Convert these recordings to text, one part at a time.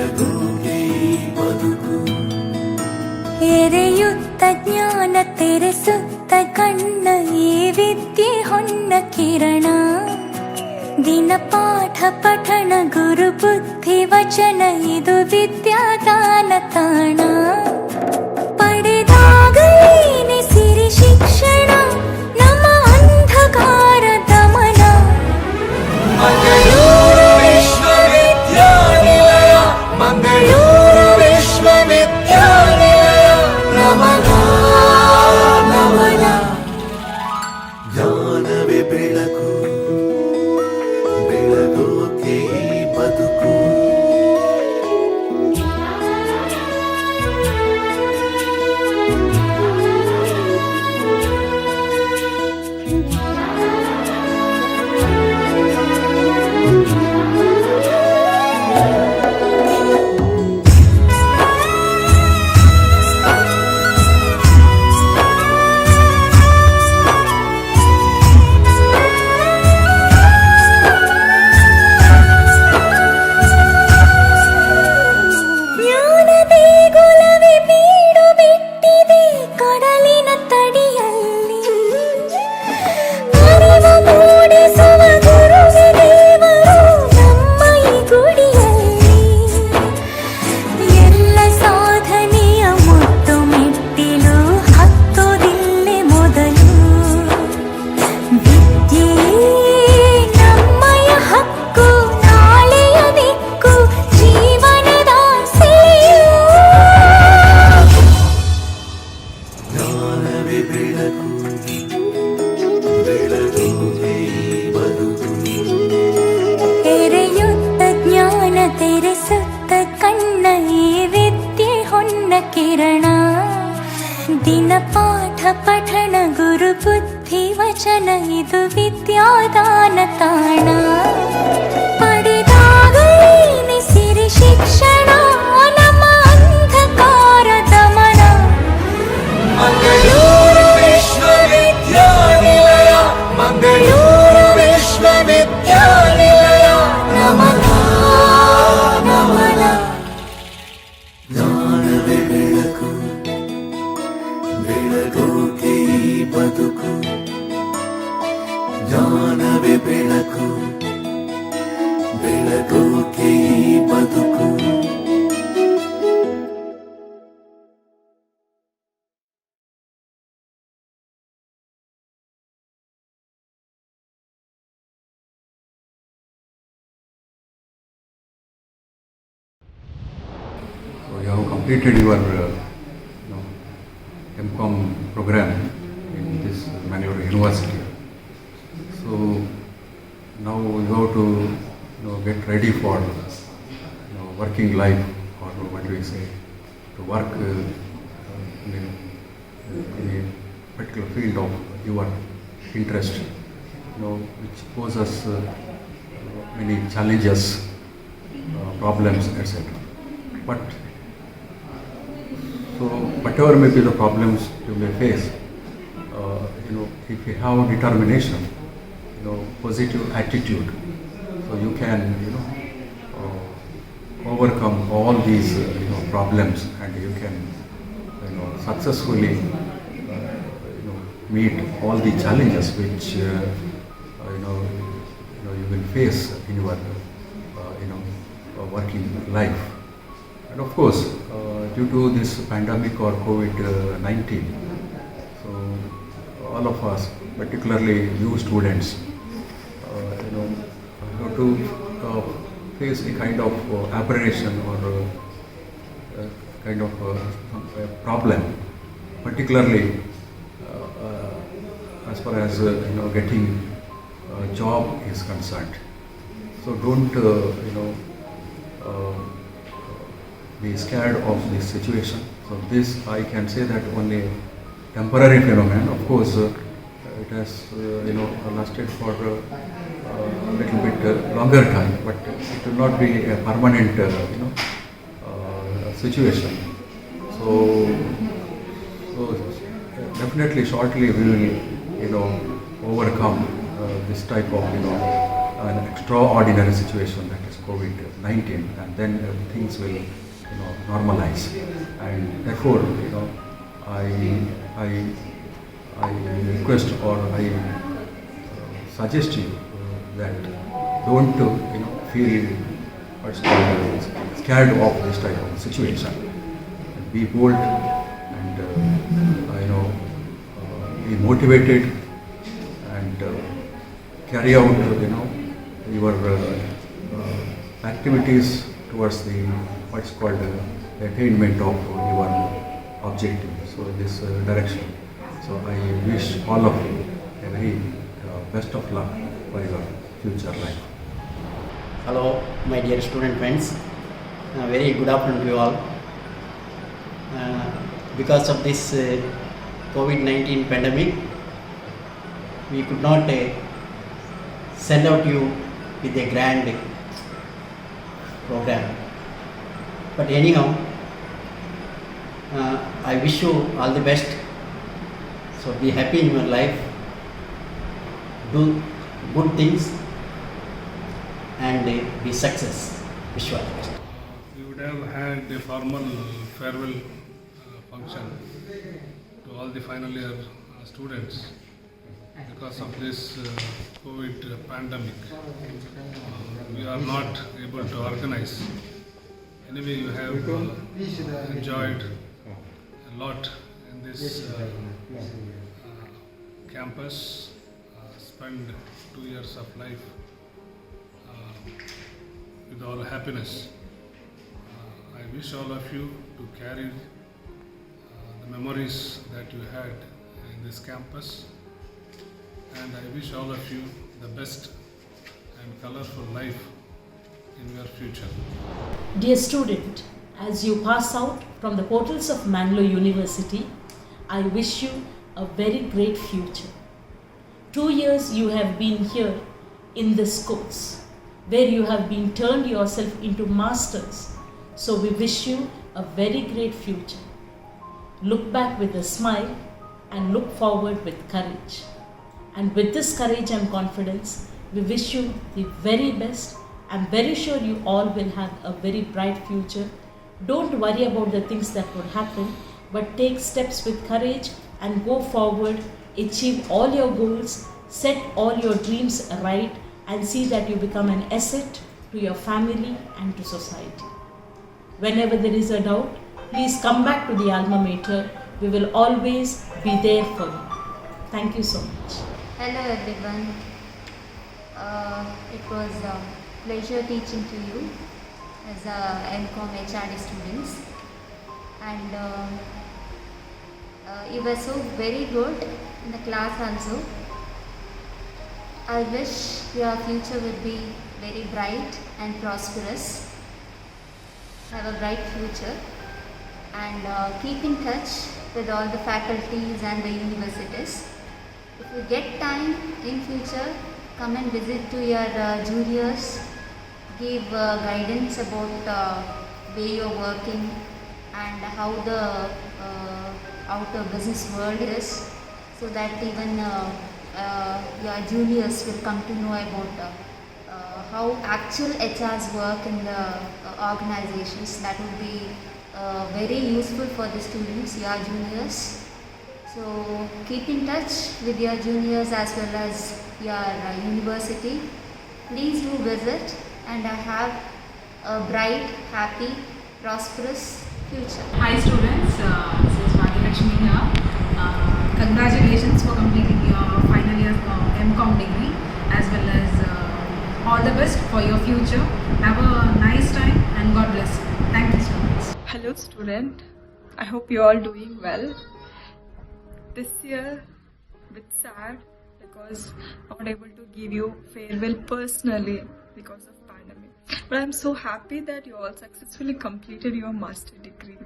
ಬೆಳಗುಗೆ ಬದುಕು ಎರೆಯುತ್ತ ಜ್ಞಾನ ತೆರೆಸುತ್ತ ಕಣ್ಣ ಈ ವಿದ್ಯೆ ಹೊನ್ನ ಕಿರಣ ದಿನ ಪಾಠ ಪಠಣ ಗುರು ಬುದ್ಧಿ ವಚನ ಇದು ವಿದ್ಯಾದಾನ ತಾಣ ಪಡೆದಾಗಲೇನೆ ಸಿರಿ ಶಿಕ್ಷಣ ನಮ್ಮ ಅಂಧಕಾರ ದಮನ ಮಂಗಳೂರು ವಿಶ್ವವಿದ್ಯಾನಿಲಯ ಮಂಗಳೂರು ವಿಶ್ವವಿದ್ಯಾನಿಲಯ ನಮನ ನಮನ ಜ್ಞಾನವೇ ಬೆಳಕು ಬೆಳಗೋಕೆ ಈ ಬದುಕು ಕಿರಣ ದಿನ ಪಾಠ ಪಠಣ ಗುರು ಬುದ್ಧಿ ವಚನ ಇದು ವಿದ್ಯಾದಾನ ತಾಣ ಪಡೆದಾಗಲೇನೆ ಸಿರಿ ಶಿಕ್ಷಣ ನಮ್ಮ ಅಂಧಕಾರ ದಮನ ಮಂಗಳೂರು ವಿಶ್ವವಿದ್ಯಾನಿಲಯ ಮಂಗಳೂರು ವಿಶ್ವವಿದ್ಯಾನಿಲಯ ನಮನ ನಮನ ಜ್ಞಾನವೇ ಬೆಳಕು ಬೆಳಗೋಕೆ ಈ ಬದುಕು ಜ್ಞಾನವೇ ಬೆಳಕು ಬೆಳಗೋಕೆ ಈ ಬದುಕು So you have completed your MCom program in this Mangalore University. So now you have to get ready for working life, or what do we say, to work in a particular field of your interest, which poses many challenges, problems, etc. But so whatever may be the problems you may face, if you have determination, positive attitude, so you can overcome all these problems, and you can successfully meet all the challenges which you will face in your working life. And of course, due to this pandemic or COVID-19, so all of us, particularly you students, have to face a kind of aberration or kind of problem, particularly as far as getting a job is concerned. So don't be scared of this situation. So this, I can say that only temporary phenomenon. Of course, it has lasted for a little bit longer time, but it will not be a permanent situation. So definitely shortly we will overcome this type of an extraordinary situation that is COVID-19, and then things will normalize. And therefore, I request or I suggest you that don't feel what's called scared of this type of situation. Be bold and be motivated and carry out your activities towards the what's called the attainment of your objective. So this direction. So I wish all of you a very best of luck for your future life. Hello, my dear student friends. Very good afternoon to you all. Because of this COVID-19 pandemic, we could not send out you with a grand program. But anyhow, I wish you all the best. So be happy in your life, do good things, and be success. Wish you all the best. We would have had a formal farewell function to all the final year students. Because of this COVID pandemic, we are not able to organize. Anyway, you have enjoyed a lot in this campus, spent 2 years of life with all happiness. I wish all of you to carry the memories that you had in this campus, and I wish all of you the best and colorful life in your future. Dear student, as you pass out from the portals of Mangalore University, I wish you a very great future. 2 years you have been here in this course, where you have been turned yourself into masters. So we wish you a very great future. Look back with a smile and look forward with courage. And with this courage and confidence, we wish you the very best. I'm very sure you all will have a very bright future. Don't worry about the things that would happen, but take steps with courage and go forward, achieve all your goals, set all your dreams right, and see that you become an asset to your family and to society. Whenever there is a doubt, please come back to the alma mater. We will always be there for you. Thank you so much. Hello everyone. It was a pleasure teaching to you as a MCOM HRD students, and you were so very good in the class also. I wish your future would be very bright and prosperous. Have a bright future, and keep in touch with all the faculties and the universities. If you get time in future, come and visit to your juniors, give guidance about way you're working and how the outer business world is, so that even your juniors will come to know about how actual HRs work in the organizations. That would be very useful for the students, your juniors. So keep in touch with your juniors as well as your university. Please do visit and have a bright, happy, prosperous future. Hi students, this is Bhagyalakshmi here. Congratulations for completing your final year MCOM degree, as well as all the best for your future. Have a nice time and God bless you. Thank you so much. Hello student, I hope you are all doing well. This year bit sad because I'm not able to give you farewell personally because of pandemic. But I'm so happy that you all successfully completed your master degree.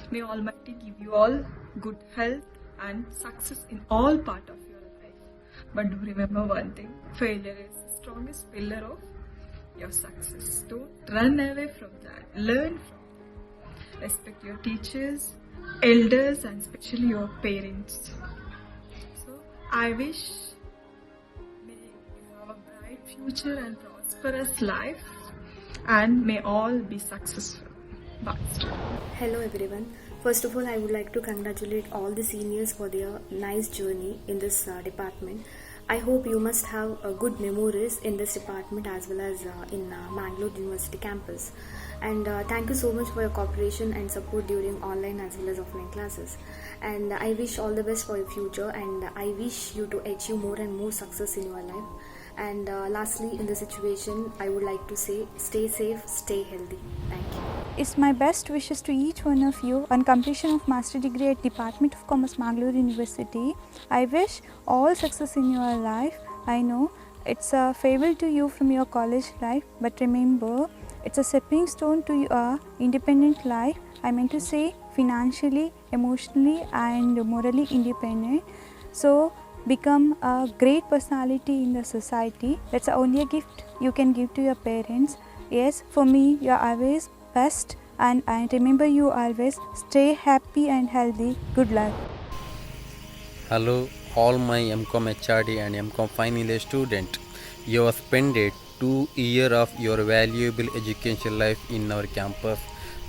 May Almighty give you all good health and success in all part of your life. But do remember one thing, failure is the strongest pillar of your success. Don't run away from that. Learn from that. Respect your teachers, elders, and especially your parents. So I wish may you have a bright future and prosperous life. and may all be successful. Bye. Hello everyone. First of all, I would like to congratulate all the seniors for their nice journey in this department. I hope you must have good memories in this department as well as in Mangalore University campus. And thank you so much for your cooperation and support during online as well as offline classes. And I wish all the best for your future, and I wish you to achieve more and more success in your life. And lastly, in the situation, I would like to say, stay safe, stay healthy. Thank you. It's my best wishes to each one of you on completion of Master Degree at Department of Commerce, Mangalore University. I wish all success in your life. I know it's a farewell to you from your college life, but remember, it's a stepping stone to your independent life. I meant to say financially, emotionally and morally independent. So become a great personality in the society. That's the only gift you can give to your parents. Yes, for me, you are always best, and I remember you always. Stay happy and healthy. Good luck. Hello, all my MCOM HRD and MCOM final year student. You have spent 2 years of your valuable education life in our campus.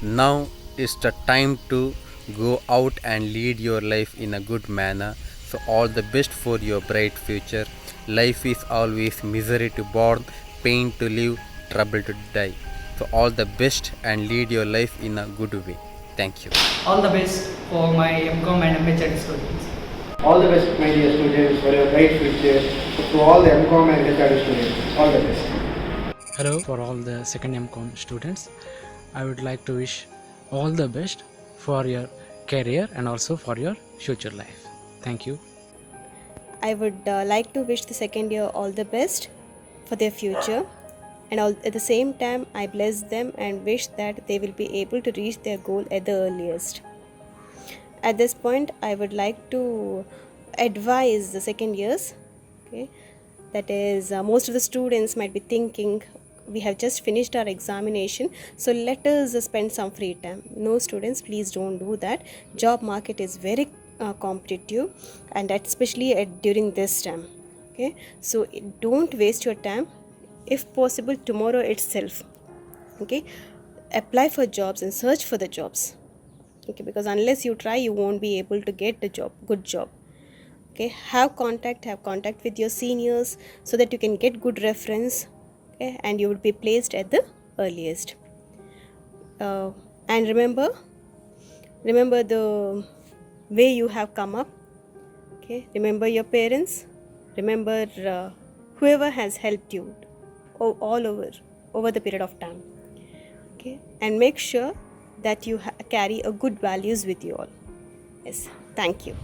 Now it's the time to go out and lead your life in a good manner. So all the best for your bright future. Life is always misery to born, pain to live, trouble to die. So all the best and lead your life in a good way. Thank you. All the best for my MCOM and MHRD students. All the best, my dear students, for your bright future. To all the MCOM and MHRD students, all the best. Hello, for all the second MCOM students. I would like to wish all the best for your career and also for your future life. Thank you. I would like to wish the second year all the best for their future, and at the same time I bless them and wish that they will be able to reach their goal at the earliest. At this point, I would like to advise the second years, okay, that is most of the students might be thinking, we have just finished our examination, so let us spend some free time. No students, please don't do that. Job market is very competitive, and especially during this time, okay, so don't waste your time. If possible, tomorrow itself, okay, apply for jobs and search for the jobs, okay, because unless you try, you won't be able to get the job, good job, okay. Have contact with your seniors so that you can get good reference, okay, and you will be placed at the earliest. And remember the way you have come up, okay. Remember your parents, remember whoever has helped you all over the period of time, okay, and make sure that you carry a good values with you all. Yes, thank you.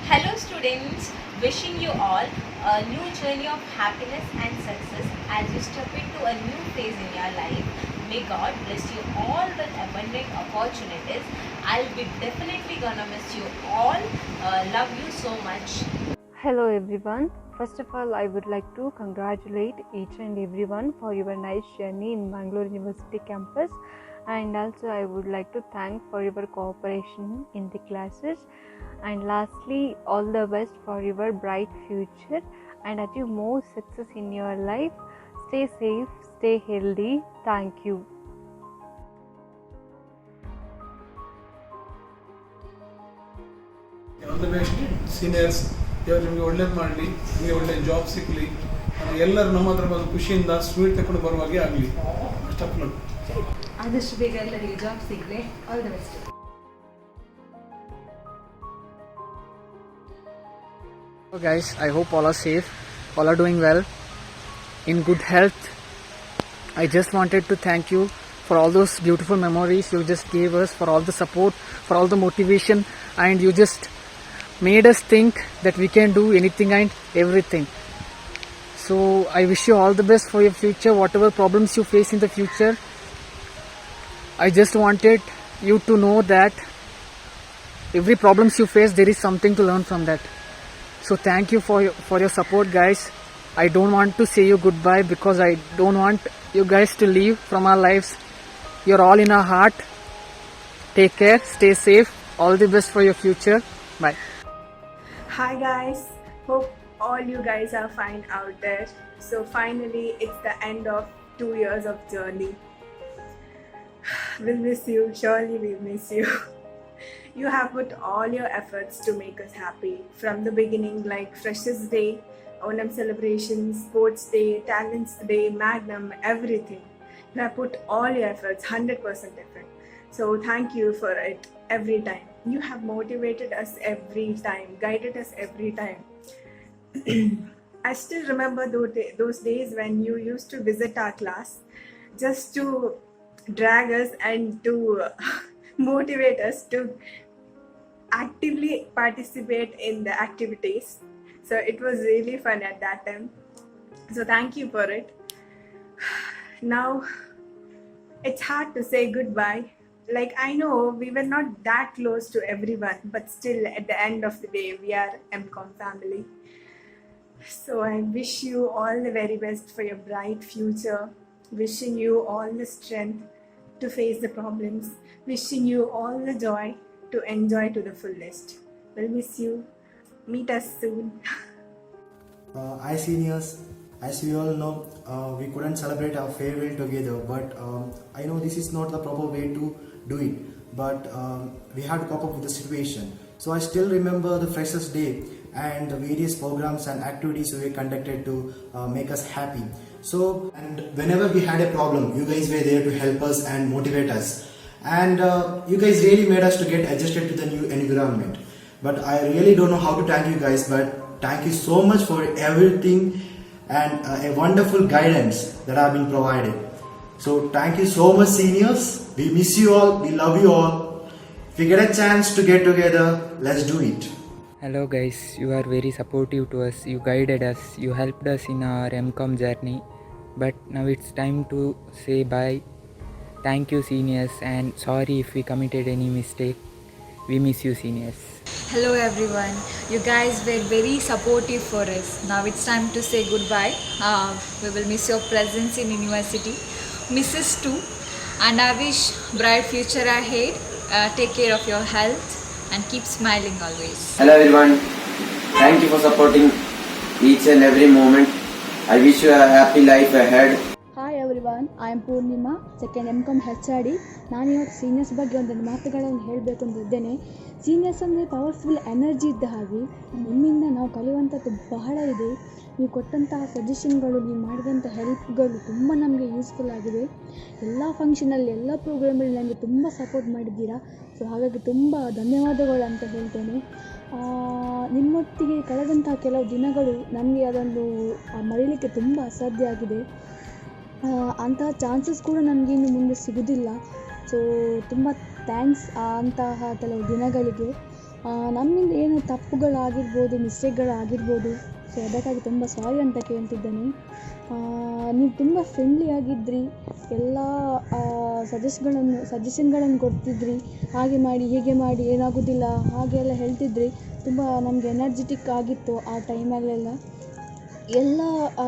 Hello students, wishing you all a new journey of happiness and success as you step into a new phase in your life. May God bless you all with abundant opportunities. I'll be definitely gonna miss you all. Love you so much. Hello everyone. First of all, I would like to congratulate each and everyone for your nice journey in Mangalore University campus, and also I would like to thank for your cooperation in the classes, and lastly, all the best for your bright future and achieve more success in your life. Stay safe, stay healthy. Thank you. All the best seniors. ದೇವರು ನಿಮಗೆ ಒಳ್ಳೇದು ಮಾಡಲಿ, ನಿಮಗೆ ಒಳ್ಳೆ job ಸಿಗಲಿ, ಎಲ್ಲರೂ ನಮ್ಮ ಹತ್ರ ಬಂದು ಖುಷಿಯಿಂದ ಸ್ವೀಟ್ ತಗೊಂಡು ಬರುವಾಗೆ ಆಗಲಿ. Best of luck. ಆದಷ್ಟು ಬೇಗ ಎಲ್ಲರಿಗೆ ಜಾಬ್ ಸಿಗಲಿ. All the best. So guys, I hope all are safe, all are doing well, in good health. I just wanted to thank you for all those beautiful memories you just gave us, for all the support, for all the motivation, and you just made us think that we can do anything and everything. So I wish you all the best for your future, whatever problems you face in the future. I just wanted you to know that every problems you face, there is something to learn from that. So thank you for your support, guys. I don't want to say you goodbye because I don't want you guys to leave from our lives. You're all in our heart. Take care, stay safe. All the best for your future. Bye. Hi guys, hope all you guys are fine out there. So finally it's the end of 2 years of journey. We'll miss you, surely we'll miss you. You have put all your efforts to make us happy from the beginning, like Freshers Day, Onam celebrations, Sports Day, Talents Day, Magnum, everything. You have put all your efforts, 100% effort. So thank you for it every time. You have motivated us every time, guided us every time. I still remember those days when you used to visit our class just to drag us and to motivate us to actively participate in the activities. So it was really fun at that time. So thank you for it. Now it's hard to say goodbye. Like, I know we were not that close to everyone, but still at the end of the day, we are MCOM family. So I wish you all the very best for your bright future. Wishing you all the strength to face the problems. Wishing you all the joy to enjoy to the fullest. We'll miss you. Meet us soon. Hi seniors, as we all know, we couldn't celebrate our farewell together, but I know this is not the proper way to do it, but we had to cope up with the situation. So I still remember the Freshers Day and the various programs and activities we conducted to make us happy. So, and whenever we had a problem, you guys were there to help us and motivate us. And you guys really made us to get adjusted to the new environment. But I really don't know how to thank you guys, but thank you so much for everything and a wonderful guidance that have been provided. So thank you so much seniors. We miss you all. We love you all. If we get a chance to get together, let's do it. Hello guys, you are very supportive to us. You guided us. You helped us in our MCOM journey. But now it's time to say bye. Thank you seniors, and sorry if we committed any mistake. We miss you seniors. Hello everyone, you guys were very supportive for us. Now it's time to say goodbye. We will miss your presence in university. Misses too, and I wish bright future ahead. Take care of your health and keep smiling always. Hello everyone, thank you for supporting each and every moment. I wish you a happy life ahead. Hi everyone, I am Purnima, second MCOM HRD. ನಾನು ಇವತ್ತು seniors ಬಗ್ಗೆ ಒಂದೊಂದು ಮಾತುಗಳನ್ನು ಹೇಳಬೇಕು ಅಂತಿದ್ದೇನೆ. Seniors ಅಂದರೆ powerful energy ಇದ್ದ ಹಾಗೆ. ನಿಮ್ಮಿಂದ ನಾವು ಕಲಿಯುವಂಥದ್ದು ಬಹಳ ಇದೆ. ನೀವು ಕೊಟ್ಟಂತಹ ಸಜೆಷನ್ಗಳು, ನೀವು ಮಾಡಿದಂಥ ಹೆಲ್ಪ್ಗಳು ತುಂಬ ನಮಗೆ ಯೂಸ್ಫುಲ್ ಆಗಿದೆ. ಎಲ್ಲ ಫಂಕ್ಷನಲ್ಲಿ, ಎಲ್ಲ ಪ್ರೋಗ್ರಾಮಲ್ಲಿ ನನಗೆ ತುಂಬ ಸಪೋರ್ಟ್ ಮಾಡಿದ್ದೀರಾ. ಸೊ ಹಾಗಾಗಿ ತುಂಬ ಧನ್ಯವಾದಗಳು ಅಂತ ಹೇಳ್ತೇನೆ. ನಿಮ್ಮೊಟ್ಟಿಗೆ ಕಳೆದಂತಹ ಕೆಲವು ದಿನಗಳು ನಮಗೆ ಅದನ್ನು ಮರೀಲಿಕ್ಕೆ ತುಂಬ ಅಸಾಧ್ಯ ಆಗಿದೆ. ಅಂತಹ ಚಾನ್ಸಸ್ ಕೂಡ ನನಗೆ ಇನ್ನು ಮುಂದೆ ಸಿಗೋದಿಲ್ಲ. ಸೊ ತುಂಬ ಥ್ಯಾಂಕ್ಸ್ ಅಂತಹ ಕೆಲವು ದಿನಗಳಿಗೆ. ನಮ್ಮಿಂದ ಏನು ತಪ್ಪುಗಳಾಗಿರ್ಬೋದು, ಮಿಸ್ಟೇಕ್ಗಳಾಗಿರ್ಬೋದು, ಸೊ ಅದಕ್ಕಾಗಿ ತುಂಬ ಸಾರಿ ಅಂತ ಕೇಳ್ತಿದ್ದೇನೆ. ನೀವು ತುಂಬ ಫ್ರೆಂಡ್ಲಿ ಆಗಿದ್ದಿರಿ, ಎಲ್ಲ ಸಜೆಷನ್ಗಳನ್ನು ಕೊಡ್ತಿದ್ರಿ. ಹಾಗೆ ಮಾಡಿ, ಹೀಗೆ ಮಾಡಿ, ಏನಾಗೋದಿಲ್ಲ ಹಾಗೆಲ್ಲ ಹೇಳ್ತಿದ್ರಿ. ತುಂಬ ನಮಗೆ ಎನರ್ಜೆಟಿಕ್ ಆಗಿತ್ತು ಆ ಟೈಮಲ್ಲೆಲ್ಲ. ಎಲ್ಲ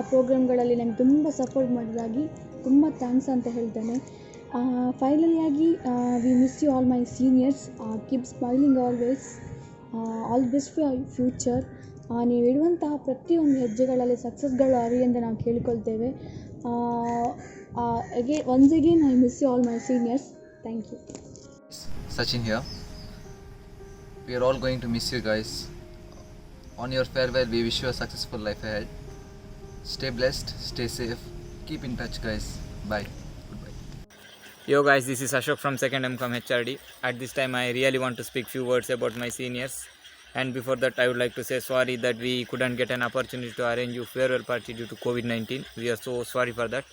ಪ್ರೋಗ್ರಾಮ್ಗಳಲ್ಲಿ ನನಗೆ ತುಂಬ ಸಪೋರ್ಟ್ ಮಾಡಿದಾಗಿ ತುಂಬ ಥ್ಯಾಂಕ್ಸ್ ಅಂತ ಹೇಳ್ತೇನೆ. ಫೈನಲಿಯಾಗಿ we miss you all my seniors. Keep smiling always. All best for future. ನೀವು ಇಡುವಂತಹ ಪ್ರತಿಯೊಂದು ಹೆಜ್ಜೆಗಳಲ್ಲಿ ಸಕ್ಸಸ್ಗಳು ಆಗಲಿ ಅಂತ ನಾವು ಕೇಳಿಕೊಳ್ತೇವೆ. once again I miss you all my seniors. Thank you. Sachin here. We are all going to miss you guys. On your farewell, we wish you a successful life ahead. Stay blessed, stay safe, keep in touch guys. Bye. Goodbye. Yo guys, this is Ashok from 2nd MCOM HRD. At this time I really want to speak few words about my seniors. And before that I would like to say sorry that we couldn't get an opportunity to arrange you farewell party due to COVID-19. We are so sorry for that.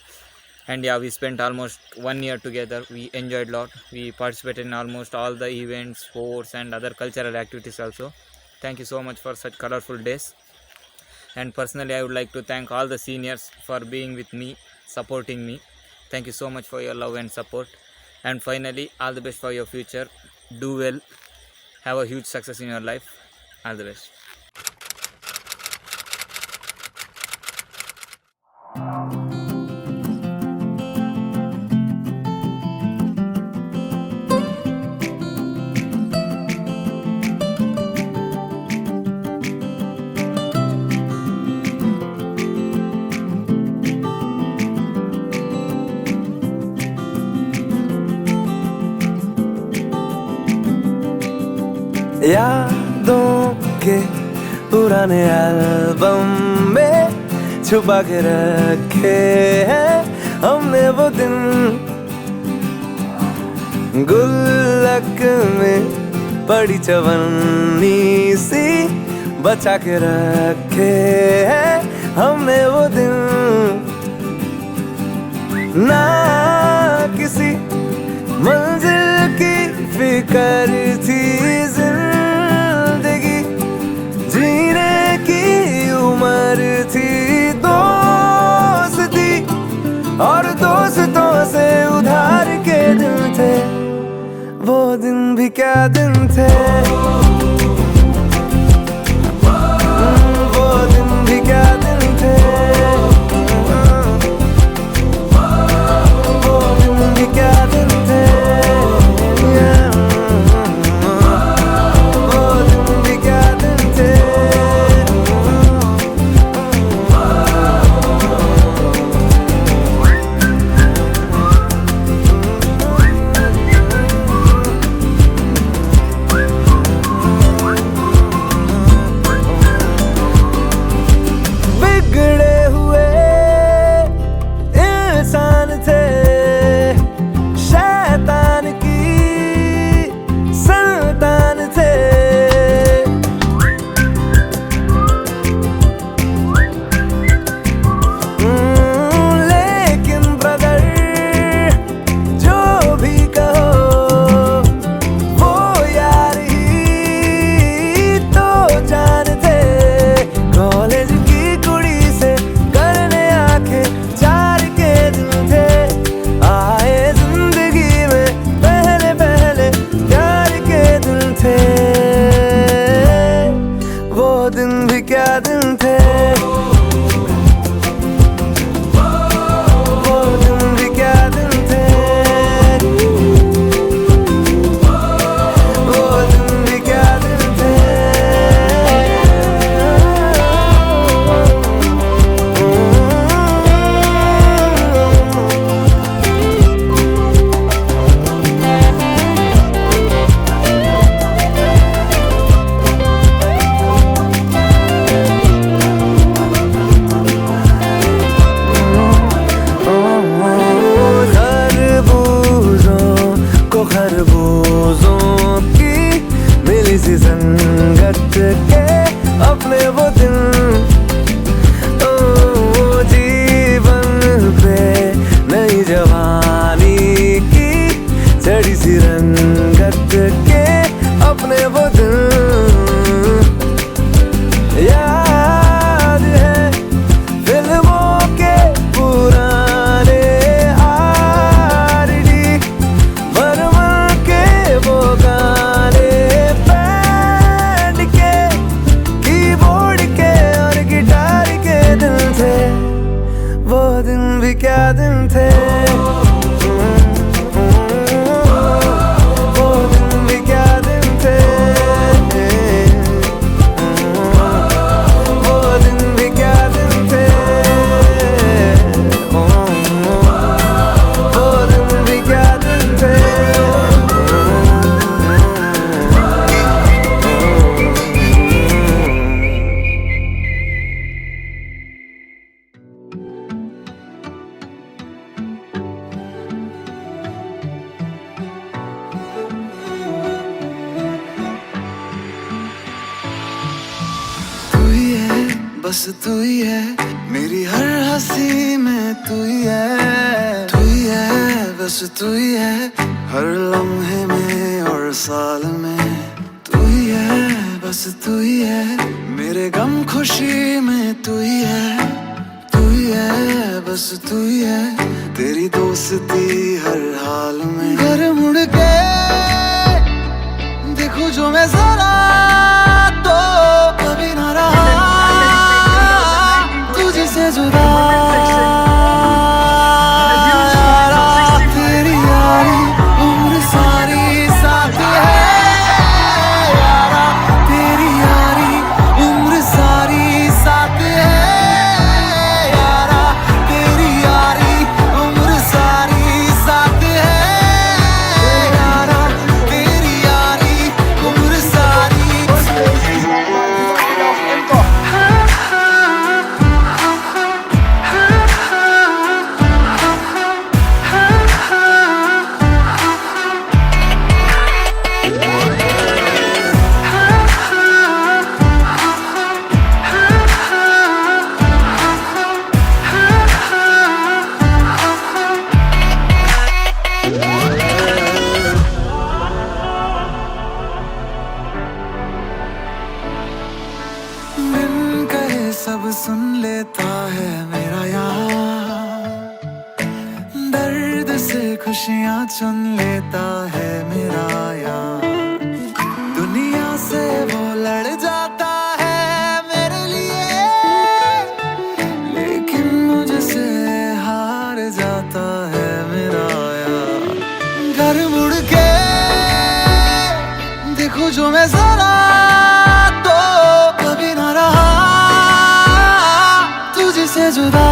And yeah, we spent almost 1 year together. We enjoyed a lot. We participated in almost all the events, sports and other cultural activities also. Thank you so much for such colorful days. And personally I would like to thank all the seniors for being with me, supporting me. Thank you so much for your love and support. And finally, all the best for your future. Do well. Have a huge success in your life. All the best. यादों के पुराने album में छुपा के रखे हैं हमने वो दिन, गुल्लक में पड़ी चवन्नी सी बचा के रखे हैं हमने वो दिन। ना किसी मंजिल की फिक्र थी, जिंदगी जीने की उम्र थी, दोस्ती और दोस्तों से उधार के दिन थे, वो दिन भी क्या दिन थे, वो दिन भी क्या दिन थे, वो दिन भी क्या दिन थे, वो दिन भी क्या दिन थे। बिगड़े हुए इंसान थे, शैतान की संतान थे, लेकिन ब्रदर जो भी कहो वो यार ही तो जान थे। कॉलेज की कुड़ी से करने आके चार के दिन थे, आए जिंदगी में पहले पहले प्यार के दिन थे, वो दिन भी क्या दिन थे, वो दिन भी क्या दिन थे, वो दिन भी क्या दिन थे। खरबूजों को खरबूजों की मिली सी संगत के अपने वो दिन, ओ जीवन पे नई जवानी की चढ़ी सी रंगत के अपने वो दिन। याद है फिल्मों के पुराने आरडी, बर्मन के वो गाने, बैंड के कीबोर्ड के और गिटार के दिन थे, वो दिन भी क्या दिन थे, वो दिन भी क्या दिन थे, वो दिन भी क्या दिन थे, वो दिन भी क्या दिन थे। तू ही है, बस तू ही है, मेरी हर हंसी में तू ही है, तू ही है, बस तू ही है, हर लम्हे में और साल में तू ही है, बस तू ही है, मेरे गम खुशी में तू ही है, तू ही है, बस तू ही है, तेरी दोस्ती हर हाल में। घर मुड़ के देखूं जो मैं जरा तो कभी ना रहा तुझसे जुदा, यारा तेरी यारी उम्र सारी साथ है, यारा तेरी यारी उम्र सारी साथ है, यारा तेरी यारी उम्र सारी साथ है। चुन लेता है मेरा यार, दुनिया से वो लड़ जाता है मेरे लिए, लेकिन मुझसे हार जाता है मेरा यार। घर मुड़ के देखो जो मैं जरा तो कभी ना रहा तुझसे जुदा।